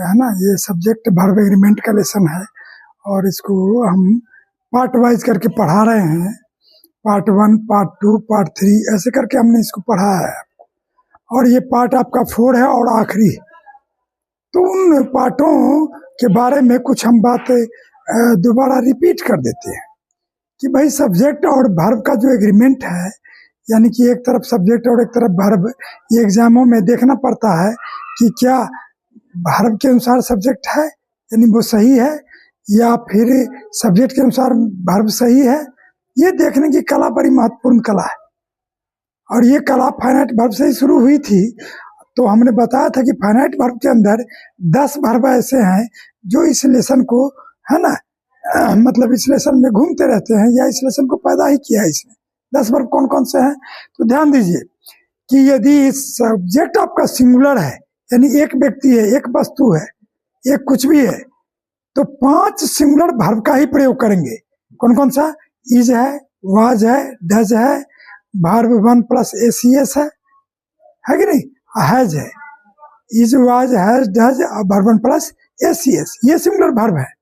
है ना, ये सब्जेक्ट वर्ब एग्रीमेंट का लेसन है और इसको हम पार्ट वाइज करके पढ़ा रहे हैं। पार्ट 1, पार्ट 2, पार्ट 3 ऐसे करके हमने इसको पढ़ाया है और ये पार्ट आपका 4 है और आखिरी है। तो उन पार्टों के बारे में कुछ हम बातें दोबारा रिपीट कर देते हैं कि भाई सब्जेक्ट और वर्ब का जो एग्रीमेंट है, यानी कि एक तरफ सब्जेक्ट और एक तरफ वर्ब, ये एग्जामों में देखना पड़ता है कि क्या वर्ब के अनुसार सब्जेक्ट है यानी वो सही है या फिर सब्जेक्ट के अनुसार वर्ब सही है। ये देखने की कला बड़ी महत्वपूर्ण कला है और ये कला फाइनाइट वर्ब से ही शुरू हुई थी। तो हमने बताया था कि फाइनाइट वर्ब के अंदर 10 वर्ब ऐसे हैं जो इस लेसन को, है ना, मतलब इस लेसन में घूमते रहते हैं या इस लेसन को पैदा ही किया है इसने। 10 वर्ब कौन कौन से हैं तो ध्यान दीजिए कि यदि सब्जेक्ट आपका सिंगुलर है यानी एक व्यक्ति है, एक वस्तु है, एक कुछ भी है, तो 5 सिंगुलर वर्ब का ही प्रयोग करेंगे। कौन कौन सा? इज है, वाज है, डज है, वर्ब 1 प्लस एसीएस है कि नहीं, हैज है, is was has does, verb 1 plus ACS, ये सिंगुलर वर्ब है।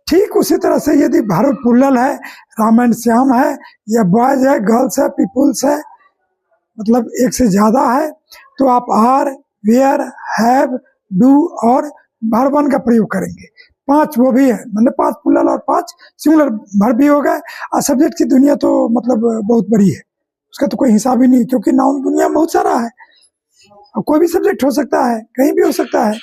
ठीक उसी तरह से यदि वर्ब प्लूरल है, राम एंड श्याम है, या बॉयज है, गर्ल्स है, पीपुल्स है, मतलब एक से ज्यादा है, तो आप आर, वेयर, हैव, डू और वर्ब 1 का प्रयोग करेंगे। 5 वो भी है, मतलब 5 प्लूरल और 5 सिंगुलर वर्ब भी हो गए। और सब्जेक्ट की दुनिया तो मतलब बहुत बड़ी है, उसका तो कोई हिसाब ही नहीं, क्योंकि नाउन दुनिया में बहुत सारा है, कोई भी सब्जेक्ट हो सकता है, कहीं भी हो सकता है।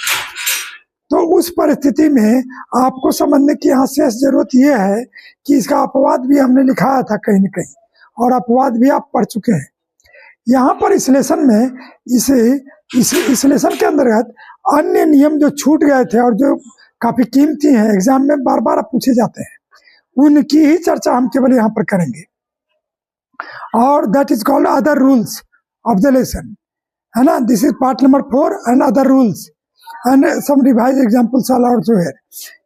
तो उस परिस्थिति में आपको समझने की यहाँ शेष जरूरत यह है कि इसका अपवाद भी हमने लिखाया था कहीं न कहीं, और अपवाद भी आप पढ़ चुके हैं। यहाँ पर इस लेसन में इस लेसन के अंतर्गत अन्य नियम जो छूट गए थे और जो काफी कीमती हैं, एग्जाम में बार बार पूछे जाते हैं, उनकी ही चर्चा हम केवल यहाँ पर करेंगे। और that is called other rules of the lesson, है ना। This is part number 4 and other rules and some revised examples are also here.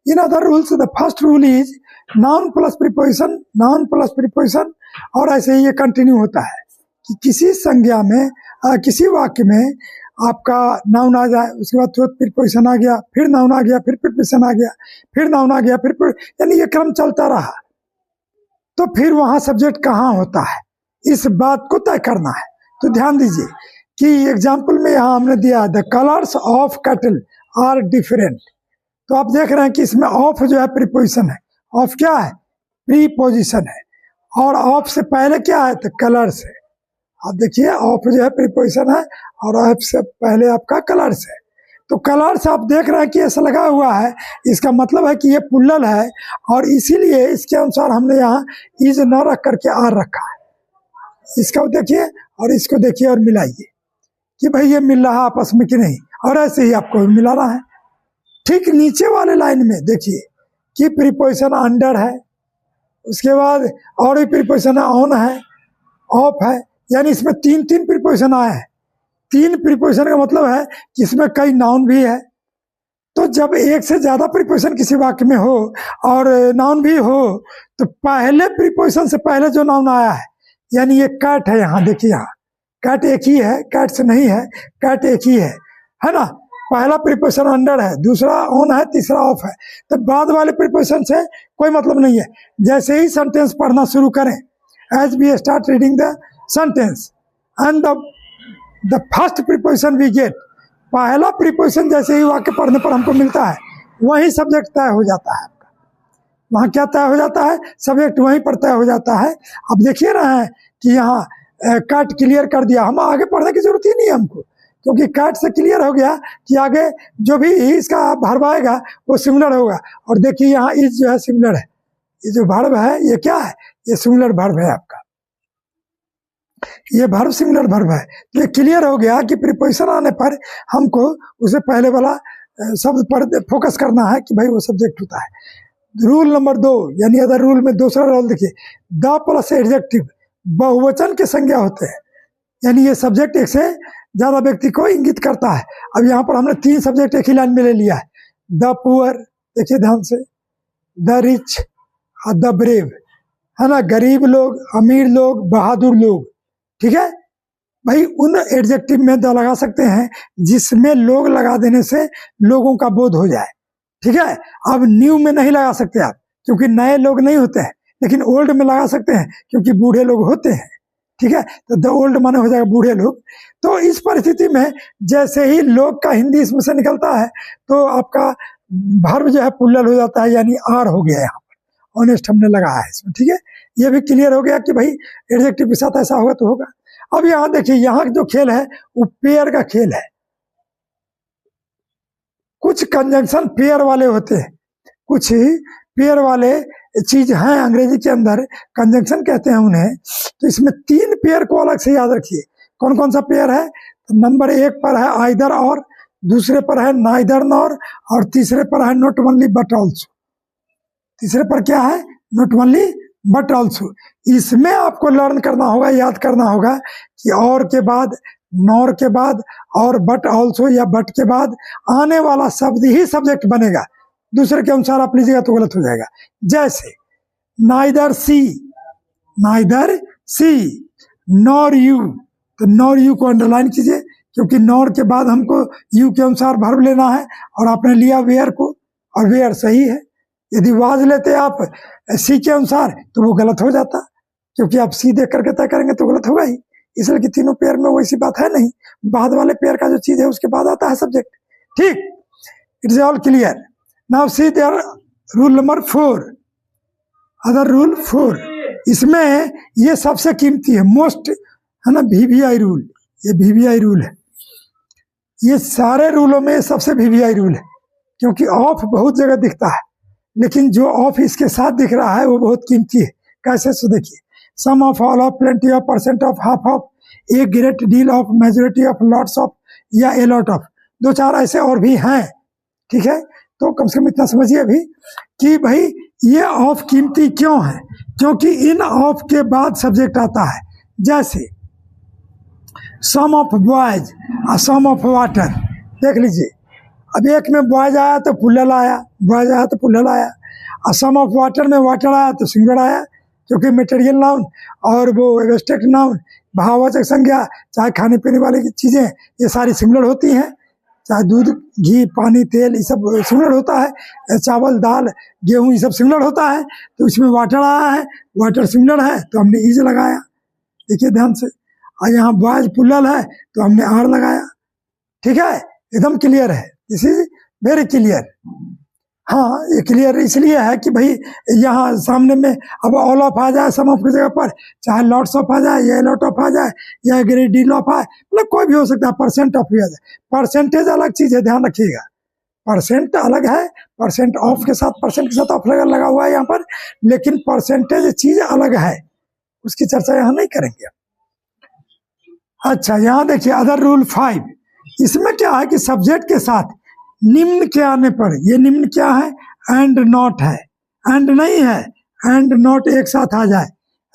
In other rules, the first rule is noun plus preposition, noun plus preposition, और ऐसे ही ये continue होता है कि किसी संज्ञा में किसी वाक्य में आपका नाउन आ जाए, उसके बाद तुरंत प्रीपोजिशन आ गया, फिर नाउन आ गया, फिर प्रीपोजिशन आ गया, फिर नाउन आ गया, फिर यानी ये क्रम चलता रहा, तो फिर वहां सब्जेक्ट कहाँ होता है, इस बात को तय करना है। तो ध्यान दीजिए कि एग्जाम्पल में यहाँ हमने दिया the colours of cattle are different. तो आप देख रहे हैं कि इसमें ऑफ जो है प्रीपोजिशन है, ऑफ क्या है, प्रीपोजिशन है, और ऑफ से पहले क्या है तो कलर्स है। आप देखिए ऑफ जो है प्रीपोजिशन है और ऑफ से पहले आपका कलर्स है। तो कलर्स आप देख रहे हैं कि ऐसा लगा हुआ है, इसका मतलब है कि ये प्लूरल है और इसीलिए इसके अनुसार हमने यहाँ इज न रख करके आर रखा है। इसका देखिए और इसको देखिए और मिलाइए कि भाई ये मिल रहा आपस में कि नहीं, और ऐसे ही आपको भी मिलाना है। ठीक नीचे वाले लाइन में देखिए कि प्रीपोजिशन अंडर है, उसके बाद और भी प्रीपोजिशन ऑन है, ऑफ है, यानी इसमें 3 प्रीपोजिशन आए हैं। 3 प्रीपोजिशन का मतलब है कि इसमें कई नाउन भी है। तो जब एक से ज्यादा प्रीपोजिशन किसी वाक्य में हो और नाउन भी हो, तो पहले प्रीपोजिशन से पहले जो नाउन आया है, यानी ये कैट है, यहाँ देखिए, यहाँ कैट एक ही है, कैट से नहीं है, कैट एक ही है ना। पहला प्रीपोजिशन अंडर है, दूसरा ऑन है, तीसरा ऑफ है, तो बाद वाले प्रीपोजिशन से कोई मतलब नहीं है। जैसे ही सेंटेंस पढ़ना शुरू करें, as we start reading the sentence and the first preposition we get, पहला प्रीपोजिशन जैसे ही वाक्य पढ़ने पर हमको मिलता है, वही सब्जेक्ट तय हो जाता है आपका। वहाँ क्या तय हो जाता है, सब्जेक्ट वहीं पर तय हो जाता है। अब देखिए रहे हैं कि यहाँ कैट क्लियर कर दिया, हम आगे पढ़ने की जरूरत ही नहीं है हमको, क्योंकि कैट से क्लियर हो गया कि आगे जो भी इसका वर्ब आएगा वो सिंगुलर होगा। और देखिए यहाँ इज जो है सिंगुलर है, ये जो वर्ब है ये क्या है, ये सिंगुलर वर्ब है आपका, ये वर्ब सिंगुलर वर्ब है। तो ये क्लियर हो गया कि प्रीपोजिशन आने पर हमको उसे पहले वाला शब्द पर फोकस करना है कि भाई वो सब्जेक्ट होता है। रूल नंबर 2 यानी अदर रूल में दूसरा रूल देखिए, द प्लस एडजेक्टिव बहुवचन के संज्ञा होते हैं, यानी ये सब्जेक्ट एक से ज्यादा व्यक्ति को इंगित करता है। अब यहाँ पर हमने 3 सब्जेक्ट एक ही लाइन में ले लिया है, द पुअर, देखिए ध्यान से, द रिच और द ब्रेव, है ना, गरीब लोग, अमीर लोग, बहादुर लोग, ठीक है। भाई उन एडजेक्टिव में द लगा सकते हैं जिसमें लोग लगा देने से लोगों का बोध हो जाए, ठीक है। अब न्यू में नहीं लगा सकते आप, क्योंकि नए लोग नहीं होते हैं, लेकिन ओल्ड में लगा सकते हैं क्योंकि बूढ़े लोग होते हैं, ठीक है। तो द ओल्ड माने हो जाएगा बूढ़े लोग। तो इस परिस्थिति में जैसे ही लोग का हिंदी इसमें से निकलता है तो आपका वर्ब जो है पुल्लल हो जाता है, यानी आर हो गया यहाँ पर, ऑनेस्ट हमने लगाया है इसमें, ठीक है। ये भी क्लियर हो गया कि भाई एडजेक्टिव के साथ ऐसा होगा तो होगा। अब यहाँ देखिए, यहाँ जो खेल है वो पेयर का खेल है। कुछ कंजंक्शन पेयर वाले होते हैं, कुछ पेयर वाले चीज हैं अंग्रेजी के अंदर, कंजंक्शन कहते हैं उन्हें। तो इसमें 3 पेयर को अलग से याद रखिए। कौन कौन सा पेयर है? तो नंबर 1 पर है आइदर और, दूसरे पर है नाइदर नॉर, और तीसरे पर है नॉट ओनली बट ऑल्सो। तीसरे पर क्या है? Not only but also. इसमें आपको लर्न करना होगा, याद करना होगा कि और के बाद, नॉर के बाद और बट ऑल्सो या बट के बाद आने वाला शब्द ही सब्जेक्ट बनेगा। दूसरे के अनुसार आप लीजिएगा तो गलत हो जाएगा। जैसे neither she, neither she nor you, तो नॉर यू को अंडरलाइन कीजिए क्योंकि नॉर के बाद हमको यू के अनुसार वर्ब लेना है, और आपने लिया वेयर को, और वेयर सही है। यदि वाज लेते आप सी के अनुसार तो वो गलत हो जाता, क्योंकि आप सी देख करके तय करेंगे तो गलत होगा ही। इसलिए कि तीनों पेयर में वैसी बात है नहीं, बाद वाले पेयर का जो चीज है उसके बाद आता है सब्जेक्ट, ठीक। It's all clear. Now see there rule number 4, other rule 4। इसमें ये सबसे कीमती है, मोस्ट है ना, VVI रूल। ये VVI रूल है, ये सारे रूलों में सबसे VVI रूल है, क्योंकि ऑफ बहुत जगह दिखता है, लेकिन जो ऑफ इसके साथ दिख रहा है वो बहुत कीमती है। कैसे? सो देखिए, some of, all of, plenty of, percent of, half of, a great deal of, majority of, lots of, या ए लॉट ऑफ। 2-4 ऐसे और भी हैं, ठीक है। तो कम से कम इतना समझिए अभी कि भाई ये ऑफ कीमती क्यों है, क्योंकि इन ऑफ के बाद सब्जेक्ट आता है। जैसे सम ऑफ बॉयज और सम ऑफ वाटर, देख लीजिए। अब एक में बॉयज आया तो पुल्लल आया, बॉयज आया तो पुल्लल आया, और सम ऑफ वाटर में वाटर आया तो सिंगुलर आया, क्योंकि मटेरियल नाउन और वो एब्स्ट्रैक्ट नाउन, भाववाचक संज्ञा, चाहे खाने पीने वाली चीजें, ये सारी सिमिलर होती हैं। चाहे दूध, घी, पानी, तेल, ये सब सिमिलर होता है, चावल, दाल, गेहूं, ये सब सिमिलर होता है। तो इसमें वाटर आया है, वाटर सिमिलर है तो हमने इज लगाया, देखिए ध्यान से। और यहाँ बॉयज पुल्लल है तो हमने आर लगाया, ठीक है। एकदम क्लियर है, दिस इज वेरी क्लियर। हाँ, ये क्लियर इसलिए है कि भाई यहाँ सामने में अब ऑल ऑफ आ जाए सम ऑफ की जगह पर, चाहे लॉट्स ऑफ आ जाए या लॉट ऑफ आ जाए या ग्रेट डील ऑफ आए, मतलब कोई भी हो सकता है, परसेंट ऑफ भी आ जाए। परसेंटेज अलग चीज है, ध्यान रखिएगा। परसेंट अलग है, परसेंट ऑफ के साथ, परसेंट के साथ ऑफ लगा हुआ है यहाँ पर, लेकिन परसेंटेज चीज अलग है, उसकी चर्चा यहाँ नहीं करेंगे। अच्छा, यहाँ देखिए अदर रूल 5। इसमें क्या है कि सब्जेक्ट के साथ निम्न के आने पर, ये निम्न क्या है? एंड नॉट है, एंड नहीं है, एंड नॉट एक साथ आ जाए,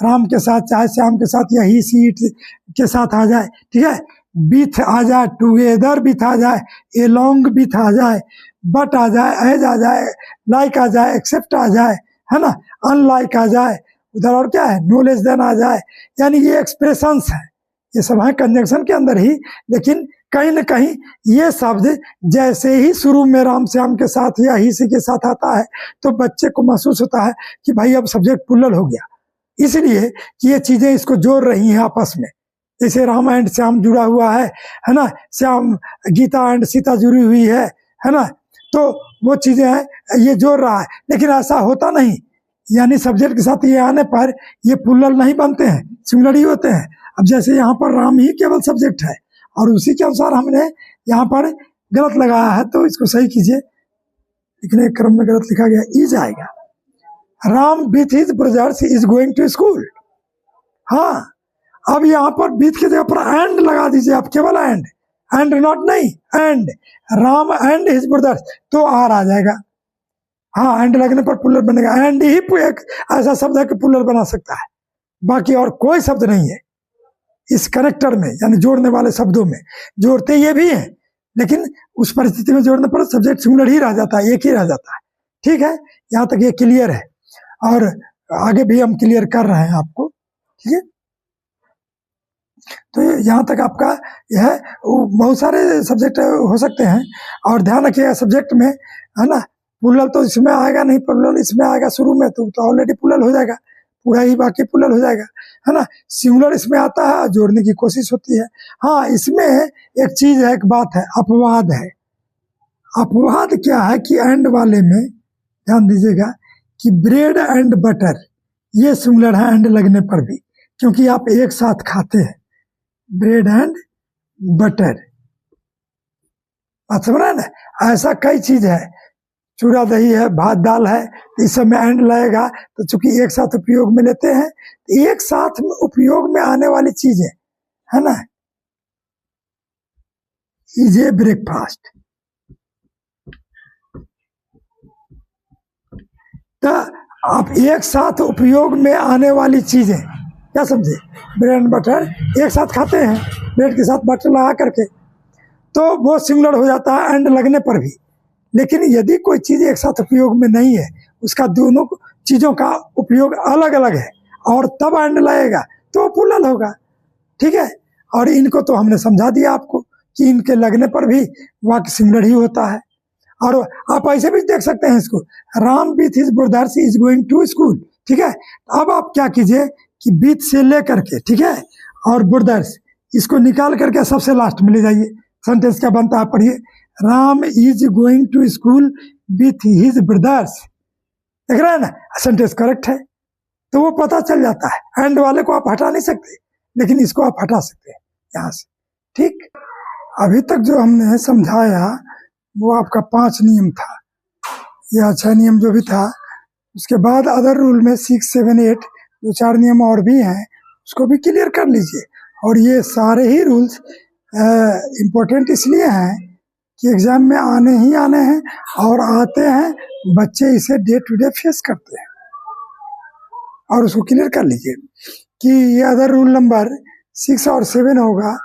राम के साथ, चाहे श्याम के साथ, या ही सी इट के साथ आ जाए, ठीक है। विथ आ जाए, टुगेदर विथ आ जाए, एलोंग विथ आ जाए, बट आ जाए, एज आ जाए, लाइक आ जाए, एक्सेप्ट आ जाए, है ना, अनलाइक आ जाए, उधर और क्या है, नो लेस देन आ जाए। यानी ये एक्सप्रेशंस है, ये सब है कंजंक्शन के अंदर ही, लेकिन कहीं न कहीं ये शब्द जैसे ही शुरू में राम श्याम के साथ या ही सी के साथ आता है तो बच्चे को महसूस होता है कि भाई अब सब्जेक्ट पुल्लल हो गया, इसलिए कि ये चीजें इसको जोड़ रही हैं आपस में। जैसे राम एंड श्याम जुड़ा हुआ है ना, श्याम, गीता एंड सीता जुड़ी हुई है ना, तो वो चीजें हैं, ये जोड़ रहा है। लेकिन ऐसा होता नहीं, यानी सब्जेक्ट के साथ ये आने पर ये पुल्लल नहीं बनते हैं, सिमिलर ही होते हैं। अब जैसे यहाँ पर राम ही केवल सब्जेक्ट है और उसी के अनुसार हमने यहाँ पर गलत लगाया है, तो इसको सही कीजिए, लिखने के क्रम में गलत लिखा गया, इज आएगा। Ram with his brothers is going to school. हाँ, अब यहाँ पर विथ की जगह पर एंड लगा दीजिए आप, केवल एंड नॉट नहीं, and Ram and his brothers, तो आर आ जाएगा। हाँ, एंड लगने पर पुल्लर बनेगा, एंड ही एक ऐसा शब्द है कि पुल्लर बना सकता है, बाकी और कोई शब्द नहीं है इस कनेक्टर में, यानी जोड़ने वाले शब्दों में। जोड़ते ये भी हैं, लेकिन उस परिस्थिति में जोड़ने पर सब्जेक्ट सिंगुलर ही रह जाता है, एक ही रह जाता है, ठीक है। यहाँ तक ये क्लियर है, और आगे भी हम क्लियर कर रहे हैं आपको, ठीक है। तो यहाँ तक आपका यह है। बहुत सारे सब्जेक्ट हो सकते हैं, और ध्यान रखिएगा सब्जेक्ट में, है ना, प्लूरल तो इसमें आएगा नहीं, प्लूरल इसमें आएगा शुरू में, तो ऑलरेडी प्लूरल हो जाएगा, पूरा ही वाक्य प्लूरल हो जाएगा, है ना। सिंगुलर इसमें आता है, जोड़ने की कोशिश होती है। हाँ, इसमें एक चीज है, एक बात है, अपवाद है। अपवाद क्या है कि एंड वाले में ध्यान दीजिएगा कि ब्रेड एंड बटर, ये सिंगुलर है एंड लगने पर भी, क्योंकि आप एक साथ खाते हैं, ब्रेड एंड बटर। बात समझ रहे हैं ना। ऐसा कई चीज है, चूड़ा दही है, भात दाल है, इस सब में एंड लगेगा, तो चूंकि एक साथ उपयोग में लेते हैं, तो एक साथ उपयोग में आने वाली चीजें, है ना। इज ए ब्रेकफास्ट, तो आप एक साथ उपयोग में आने वाली चीजें, क्या समझे, ब्रेड एंड बटर एक साथ खाते हैं, ब्रेड के साथ बटर लगा करके, तो वो सिंगुलर हो जाता है एंड लगने पर भी। लेकिन यदि कोई चीज एक साथ उपयोग में नहीं है, उसका दोनों चीजों का उपयोग अलग अलग है, और तब एंड लगेगा, तो प्लूरल होगा, ठीक है। और इनको तो हमने समझा दिया आपको कि इनके लगने पर भी वाक्य सिंगुलर ही होता है। और आप ऐसे भी देख सकते हैं इसको, Ram with his brothers is going to school, ठीक है। अब आप क्या कीजिए कि विथ से लेकर के, ठीक है, और ब्रदर्स, इसको निकाल करके सबसे लास्ट में ले जाइए। सेंटेंस क्या बनता है, पढ़िए, Ram is going to school with his brothers. देख रहे हैं ना, सेंटेंस करेक्ट है, तो वो पता चल जाता है। एंड वाले को आप हटा नहीं सकते, लेकिन इसको आप हटा सकते हैं यहाँ से, ठीक। अभी तक जो हमने समझाया वो आपका 5 नियम था, या 6 नियम जो भी था। उसके बाद अदर रूल में 6, 7, 8 दो 4 नियम और भी हैं, उसको भी क्लियर कर लीजिए। और ये सारे ही रूल्स इम्पोर्टेंट इसलिए हैं कि एग्जाम में आने ही आने हैं, और आते हैं, बच्चे इसे डे टू डे फेस करते हैं, और उसको क्लियर कर लीजिए कि ये अदर रूल नंबर 6 और 7 होगा,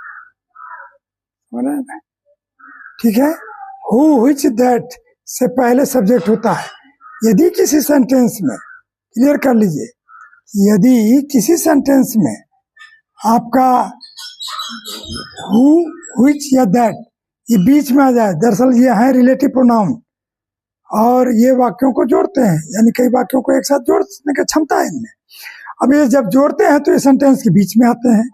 ठीक है। हु व्हिच दैट से पहले सब्जेक्ट होता है। यदि किसी सेंटेंस में, क्लियर कर लीजिए, यदि किसी सेंटेंस में आपका हु, व्हिच या दैट ये बीच में आ जाए, दरअसल ये है रिलेटिव प्रोनाउन, और ये वाक्यों को जोड़ते हैं, यानी कई वाक्यों को एक साथ जोड़ने की क्षमता है इनमें। अब ये जब जोड़ते हैं तो ये सेंटेंस के बीच में आते हैं।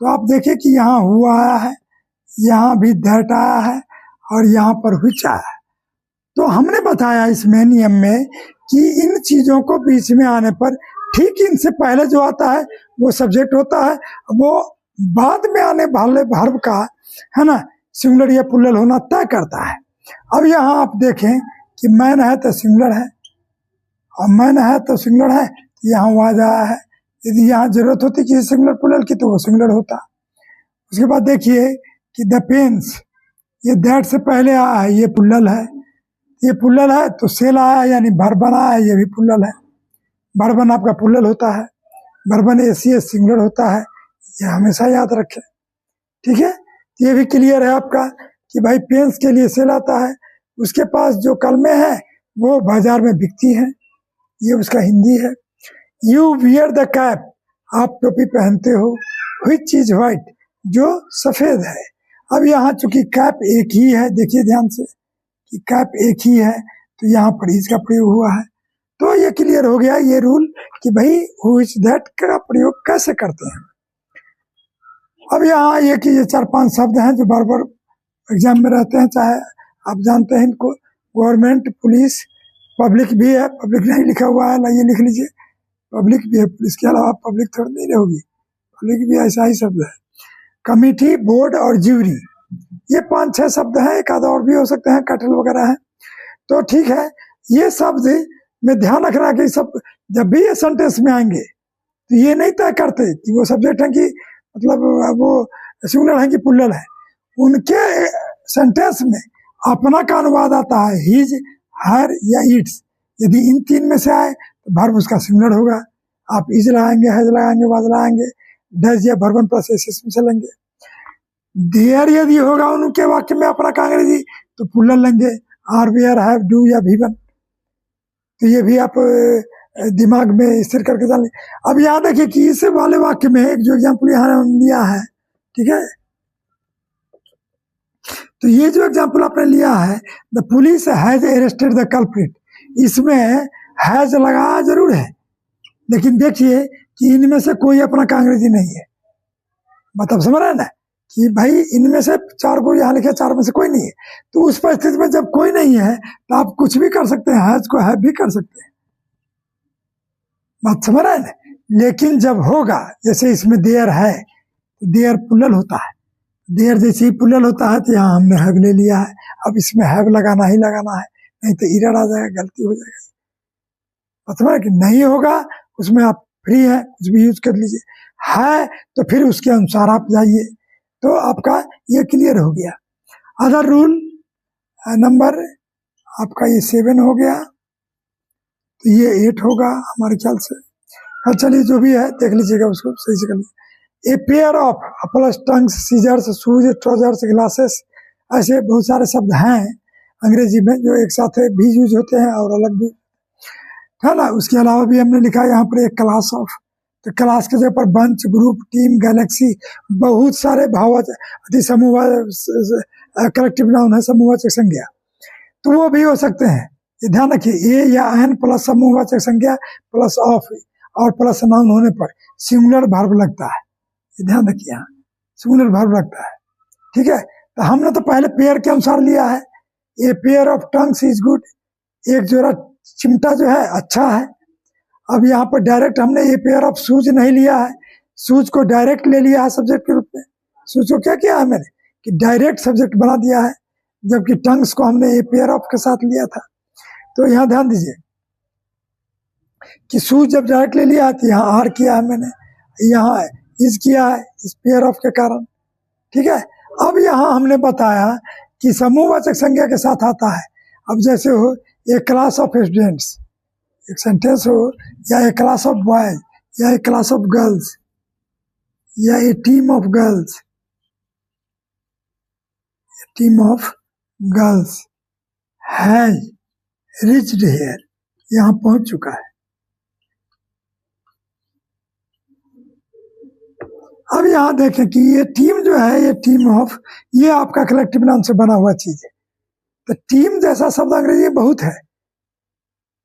तो आप देखिए कि यहाँ हु आया है, यहाँ भी दैट आया है, और यहाँ पर व्हिच आया है। तो हमने बताया इसमें नियम में कि इन चीजों को बीच में आने पर, ठीक इनसे पहले जो आता है वो सब्जेक्ट होता है, वो बाद में आने वाले वर्ब का, है ना, सिंगुलर या प्लूरल होना तय करता है। अब यहाँ आप देखें कि मैन है तो सिंगुलर है, और मैन है तो सिंगुलर है, तो यहाँ वाज आया है। यदि यहाँ जरूरत होती किसी सिंगुलर प्लूरल की तो वो सिंगुलर होता। उसके बाद देखिए कि द पेन्स, ये दैट से पहले आया है, ये प्लूरल है, ये प्लूरल है, तो सेल आया यानी वर्बन आया है, ये भी प्लूरल है। वर्बन आपका प्लूरल होता है, वर्बन एसीएस सिंगुलर होता है, ये हमेशा याद रखें, ठीक है। ये भी क्लियर है आपका कि भाई पेन्स के लिए सेल आता है, उसके पास जो कलमे हैं वो बाजार में बिकती हैं, ये उसका हिंदी है। यू वियर द कैप, आप टोपी पहनते हो, व्हिच इज व्हाइट, जो सफेद है। अब यहाँ चूंकि कैप एक ही है, देखिए ध्यान से कि कैप एक ही है, तो यहाँ पर इसका प्रयोग हुआ है। तो ये क्लियर हो गया ये रूल कि भाई हु इज दैट का प्रयोग कैसे करते हैं। अब यहाँ ये कि ये 4-5 शब्द हैं जो बार बार एग्जाम में रहते हैं, चाहे आप जानते हैं इनको, गवर्नमेंट, पुलिस, पब्लिक भी है, पब्लिक नहीं लिखा हुआ है, ये लिख लीजिए, पब्लिक भी है, पुलिस के अलावा पब्लिक थोड़ी नहीं होगी, पब्लिक भी ऐसा ही शब्द है। कमिटी, बोर्ड और ज्यूरी, ये 5-6 शब्द हैं, एक आधा और भी हो सकते हैं, कटल वगैरह है। तो ठीक है, ये शब्द में ध्यान रखना कि सब जब भी ये सेंटेंस में आएंगे तो ये नहीं तय करते कि वो सब्जेक्ट है कि मतलब वो सिंगुलर है कि प्लूरल है। उनके सेंटेंस में अपना का अनुवाद आता है, हिज, हर या इट्स। यदि इन 3 में से आए तो वर्ब उसका सिंगुलर होगा। आप इज लगाएंगे, हैज लगाएंगे, वाज लगाएंगे, डज या वर्बन प्लस एस में चलेंगे। देयर यदि होगा उनके वाक्य में अपना का अंग्रेजी तो प्लूरल लेंगे, आर, वेयर, हैव, डू या वीवन। तो ये भी आप दिमाग में स्थिर करके जान लें। अब याद रखिए कि इस वाले वाक्य में एक जो एग्जाम्पल यहाँ लिया है ठीक है। तो ये जो एग्जाम्पल आपने लिया है, the police has arrested the culprit, इसमें हैज लगाया जरूर है, लेकिन देखिए कि इनमें से कोई अपना कांग्रेसी नहीं है। मतलब समझ रहे हैं ना कि भाई इनमें से चार को यहाँ लिखे, चार में से कोई नहीं है। तो उस परिस्थिति में जब कोई नहीं है तो आप कुछ भी कर सकते हैं, हैज को है भी कर सकते हैं। बात समझ रहे हैं ना। लेकिन जब होगा, जैसे इसमें देयर है, तो देयर प्लुरल होता है, देयर जैसे ही प्लुरल होता है तो यहाँ हमने हैव ले लिया है। अब इसमें हैव लगाना ही लगाना है, नहीं तो एरर आ जाएगा, गलती हो जाएगी। मतलब कि नहीं होगा उसमें आप फ्री है, कुछ भी यूज कर लीजिए। है तो फिर उसके अनुसार आप जाइए, तो आपका ये क्लियर हो गया। अदर रूल नंबर आपका ये 7 हो गया, तो ये 8 होगा हमारे ख्याल से। चलिए जो भी है देख लीजिएगा, उसको सही से कर लीजिए। A pair of apples, tongs, scissors, shoes, trousers, glasses, ऐसे बहुत सारे शब्द हैं अंग्रेजी में जो एक साथ भी यूज होते हैं और अलग भी, है ना। उसके अलावा भी हमने लिखा है यहाँ पर एक क्लास ऑफ, तो क्लास के जगह पर बंच, ग्रुप, टीम, गैलेक्सी, बहुत सारे भाववाचक समूह, कलेक्टिव नाउन है, समूहवाचक संज्ञा, तो वो भी हो सकते हैं। ये ध्यान रखिए, ए या एन प्लस समूहवाचक संज्ञा प्लस ऑफ और प्लस नाउन होने पर सिंगुलर वर्ब लगता है। ये ध्यान रखिए, यहाँ सिंगुलर वर्ब लगता है, ठीक है। तो हमने तो पहले पेयर के अनुसार लिया है, ए pair of tongues is good, एक जोड़ा चिमटा जो है अच्छा है। अब यहाँ पर डायरेक्ट हमने ए पेयर ऑफ शूज नहीं लिया है, शूज को डायरेक्ट ले लिया है सब्जेक्ट के रूप में। शूज को क्या किया है मैंने कि डायरेक्ट सब्जेक्ट बना दिया है, जबकि टंग्स को हमने ए पेयर ऑफ के साथ लिया था। तो यहाँ ध्यान दीजिए कि शूज जब डायरेक्ट ले लिया तो यहाँ आर किया है मैंने, यहाँ इज किया है इस पेयर ऑफ के कारण, ठीक है। अब यहाँ हमने बताया कि समूहवाचक संज्ञा के साथ आता है। अब जैसे हो ए क्लास ऑफ स्टूडेंट्स, एक सेंटेंस हो, या ए क्लास ऑफ बॉयज, या ए क्लास ऑफ गर्ल्स, या a team of girls, team of girls has reached here, यहाँ पहुंच चुका है। अब यहाँ देखें कि ये टीम जो है, ये टीम ऑफ, ये आपका कलेक्टिव नाउन से बना हुआ चीज है। तो टीम जैसा शब्द अंग्रेजी में बहुत है,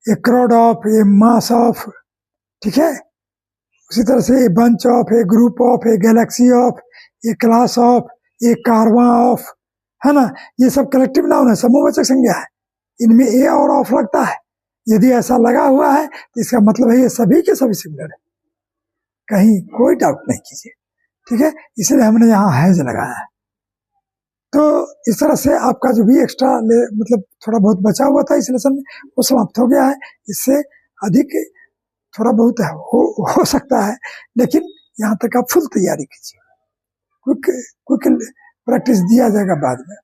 a crowd of, a mass of, ठीक है। उसी तरह से a bunch of, a group of, a galaxy of, a class of, a caravan of, है ना। ये सब कलेक्टिव नाउन है, समूहवाचक संज्ञा है, इनमें ए और ऑफ लगता है। यदि ऐसा लगा हुआ है तो इसका मतलब है ये सभी के सभी सिंगुलर है, कहीं कोई डाउट नहीं कीजिए, ठीक है। इसलिए हमने यहाँ हैज लगाया है। तो इस तरह से आपका जो भी एक्स्ट्रा मतलब थोड़ा बहुत बचा हुआ था इस लेसन में, वो समाप्त हो गया है। इससे अधिक थोड़ा बहुत है हो सकता है, लेकिन यहाँ तक आप फुल तैयारी कीजिए, क्विक प्रैक्टिस दिया जाएगा बाद में।